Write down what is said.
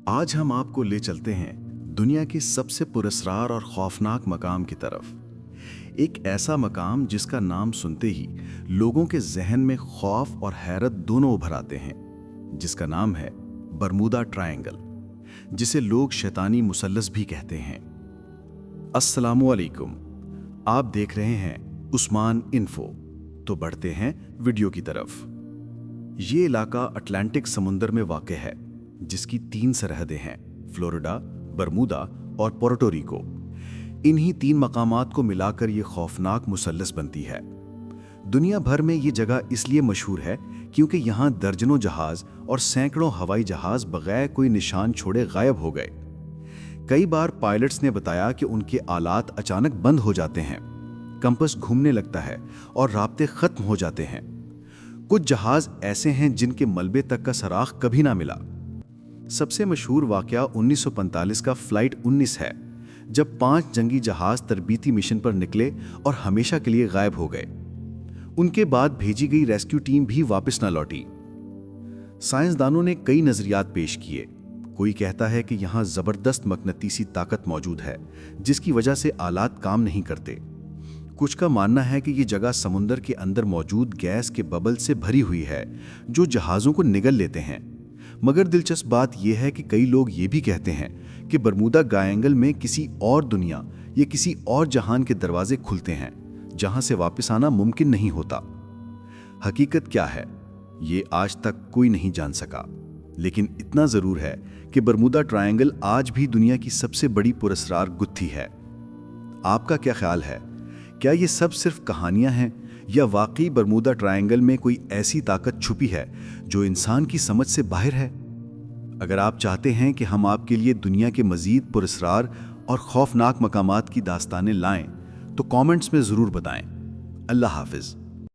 आज हम आपको ले चलते हैं दुनिया के सबसे पुरस्कार और खौफनाक मकाम की तरफ। एक ऐसा मकाम जिसका नाम सुनते ही लोगों के जहन में खौफ और हैरत दोनों उभर आते हैं, जिसका नाम है बरमूदा ट्रायंगल, जिसे लोग शैतानी मुसल्लस भी कहते हैं। अस्सलामु अलैकुम, आप देख रहे हैं उस्मान इन्फो। तो बढ़ते हैं वीडियो की तरफ। ये इलाका अटलांटिक समुंदर में वाक़ है, जिसकी 3 सरहदें हैं, फ्लोरिडा, बरमूदा और पोर्टो रिको। इन्हीं 3 मकामात को मिलाकर ये खौफनाक मुसल्लस बनती है। दुनिया भर में ये जगह इसलिए मशहूर है क्योंकि यहाँ दर्जनों जहाज और सैकड़ों हवाई जहाज बगैर कोई निशान छोड़े गायब हो गए। कई बार पायलट्स ने बताया कि उनके आलात अचानक बंद हो जाते हैं, कंपास घूमने लगता है और राब्ते खत्म हो जाते हैं। कुछ जहाज ऐसे हैं जिनके मलबे तक का सराख कभी ना मिला। सबसे मशहूर वाकया 1945 का फ्लाइट 19 है, जब 5 जंगी जहाज तरबीती मिशन पर निकले और हमेशा के लिए गायब हो गए। उनके बाद भेजी गई रेस्क्यू टीम भी वापस न लौटी। साइंसदानों ने कई नजरियात पेश किए। कोई कहता है कि यहाँ जबरदस्त मकनतीसी ताकत मौजूद है, जिसकी वजह से आलात काम नहीं करते। कुछ का मानना है कि ये जगह समुंदर के अंदर मौजूद गैस के बबल से भरी हुई है, जो जहाज़ों को निगल लेते हैं। मगर दिलचस्प बात यह है कि कई लोग ये भी कहते हैं कि बरमूदा ट्रायंगल में किसी और दुनिया या किसी और जहान के दरवाजे खुलते हैं, जहां से वापस आना मुमकिन नहीं होता। हकीकत क्या है, ये आज तक कोई नहीं जान सका, लेकिन इतना ज़रूर है कि बरमूदा ट्रायंगल आज भी दुनिया की सबसे बड़ी पुरस्कार गुत्थी है। आपका क्या ख्याल है? क्या ये सब सिर्फ कहानियां हैं या वाकई बरमूदा ट्रायंगल में कोई ऐसी ताकत छुपी है जो इंसान की समझ से बाहर है? अगर आप चाहते हैं कि हम आपके लिए दुनिया के मज़ीद पुरस्कार और खौफनाक मकामात की दास्तानें लाएं, तो कमेंट्स में ज़रूर बताएं। अल्लाह हाफ़िज़।